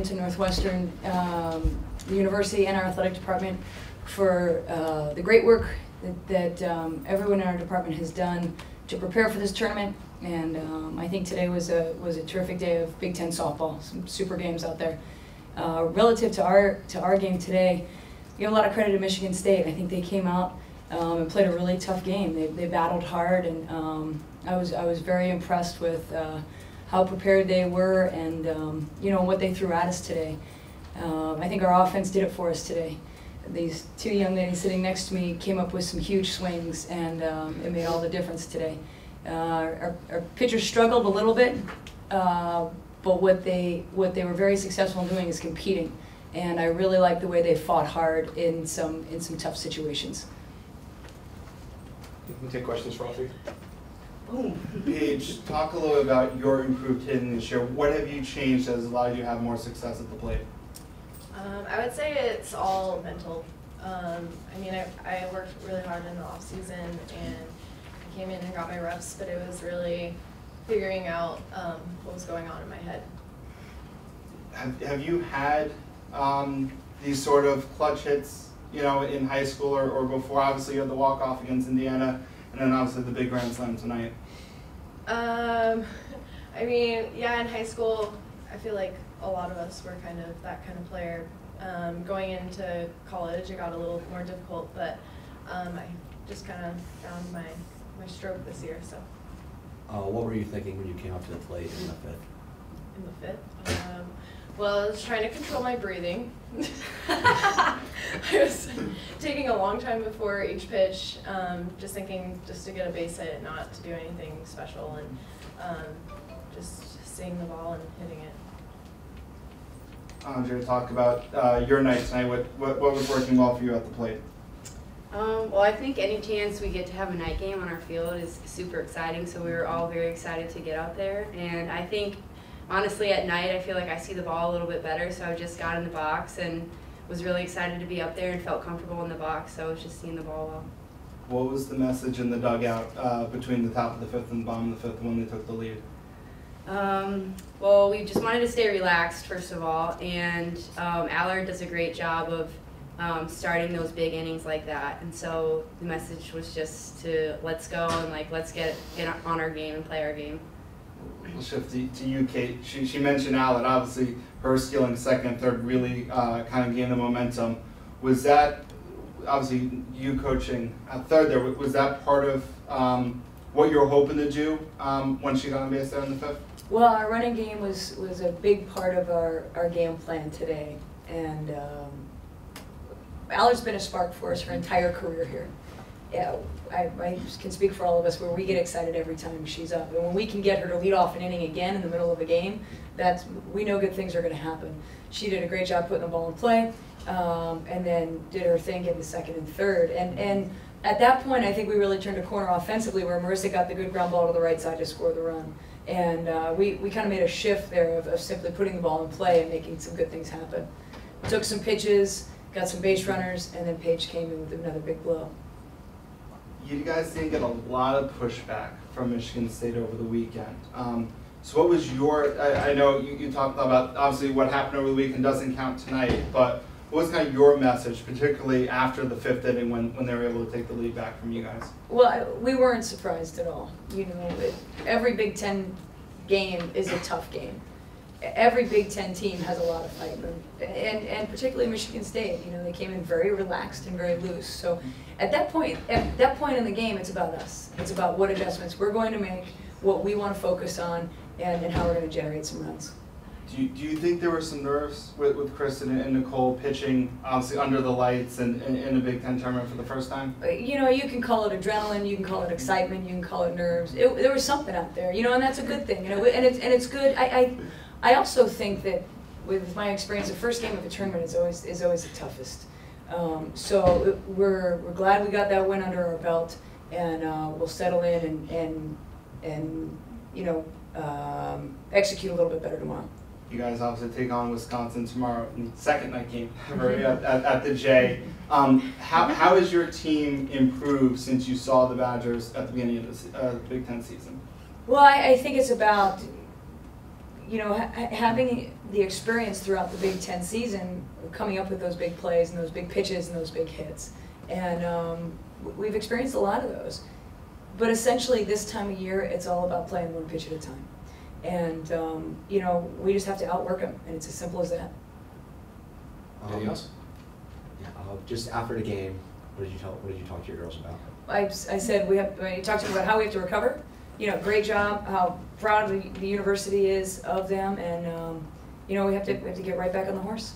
To Northwestern, the university, and our athletic department for the great work that everyone in our department has done to prepare for this tournament. And I think today was a terrific day of Big Ten softball. Some super games out there. Relative to our game today, we give a lot of credit to Michigan State. I think they came out and played a really tough game. They battled hard, and I was very impressed with how prepared they were, and you know, what they threw at us today. I think our offense did it for us today. These two young ladies sitting next to me came up with some huge swings, and it made all the difference today. Our pitchers struggled a little bit, but what they were very successful in doing is competing, and I really like the way they fought hard in some tough situations. We'll take questions for all three. Paige, talk a little about your improved hitting this year. What have you changed that has allowed you to have more success at the plate? I would say it's all mental. I mean, I worked really hard in the off season, and I came in and got my reps, but it was really figuring out what was going on in my head. Have you had these sort of clutch hits, you know, in high school or before? Obviously, you had the walk-off against Indiana, and then obviously the big grand slam tonight. I mean, yeah, in high school, I feel like a lot of us were kind of that kind of player. Going into college, it got a little more difficult, but I just kind of found my stroke this year. So. What were you thinking when you came up to the plate in the fifth? In the fifth? Well, I was trying to control my breathing. I was taking a long time before each pitch, just thinking just to get a base hit, not to do anything special, and just seeing the ball and hitting it. Andrea, talk about your night tonight. What was working well for you at the plate? Well, I think any chance we get to have a night game on our field is super exciting, so we were all very excited to get out there. And I think, honestly, at night I feel like I see the ball a little bit better, so I just got in the box and was really excited to be up there and felt comfortable in the box, so I was just seeing the ball well. What was the message in the dugout between the top of the fifth and the bottom of the fifth when they took the lead? Well, we just wanted to stay relaxed, first of all, and Allard does a great job of starting those big innings like that, and so the message was just to let's go and let's get on our game and play our game. We'll shift to you, Kate. She mentioned Allard. Obviously, her stealing second and third really kind of gained the momentum. Was that, obviously, you coaching at third there, was that part of what you were hoping to do when she got on base there in the fifth? Well, our running game was a big part of our game plan today, and Allard's been a spark for us her entire career here. Yeah, I can speak for all of us where we get excited every time she's up, and when we can get her to lead off an inning again in the middle of a game, we know good things are going to happen. She did a great job putting the ball in play, and then did her thing in the second and third, and at that point I think we really turned a corner offensively where Marissa got the good ground ball to the right side to score the run. And we kind of made a shift there of simply putting the ball in play and making some good things happen. Took some pitches, got some base runners, and then Paige came in with another big blow. You guys didn't get a lot of pushback from Michigan State over the weekend. So what was your, I know you talked about obviously what happened over the weekend doesn't count tonight, but what was kind of your message, particularly after the fifth inning when they were able to take the lead back from you guys? Well, we weren't surprised at all. You know, every Big Ten game is a tough game. Every Big Ten team has a lot of fight, and particularly Michigan State. You know, they came in very relaxed and very loose. So at that point in the game, it's about us. It's about what adjustments we're going to make, what we want to focus on, and how we're going to generate some runs. Do you think there were some nerves with Kristen and Nicole pitching, obviously under the lights and in a Big Ten tournament for the first time? You know, you can call it adrenaline, you can call it excitement, you can call it nerves. There was something out there, you know, and that's a good thing. You know, and it's good. I also think that with my experience, the first game of a tournament is always the toughest. So we're glad we got that win under our belt, and we'll settle in and you know, execute a little bit better tomorrow. You guys obviously take on Wisconsin tomorrow in the second night game at the J. How has your team improved since you saw the Badgers at the beginning of the Big Ten season? Well, I think it's about, you know, the experience throughout the Big Ten season, coming up with those big plays and those big pitches and those big hits. And we've experienced a lot of those. But essentially this time of year, it's all about playing one pitch at a time. And, you know, we just have to outwork them, and it's as simple as that. Anything else? Yeah, just after the game, what did you talk to your girls about? I said when you talked to them about how we have to recover, you know, great job, how proud the university is of them, and you know, we have to get right back on the horse.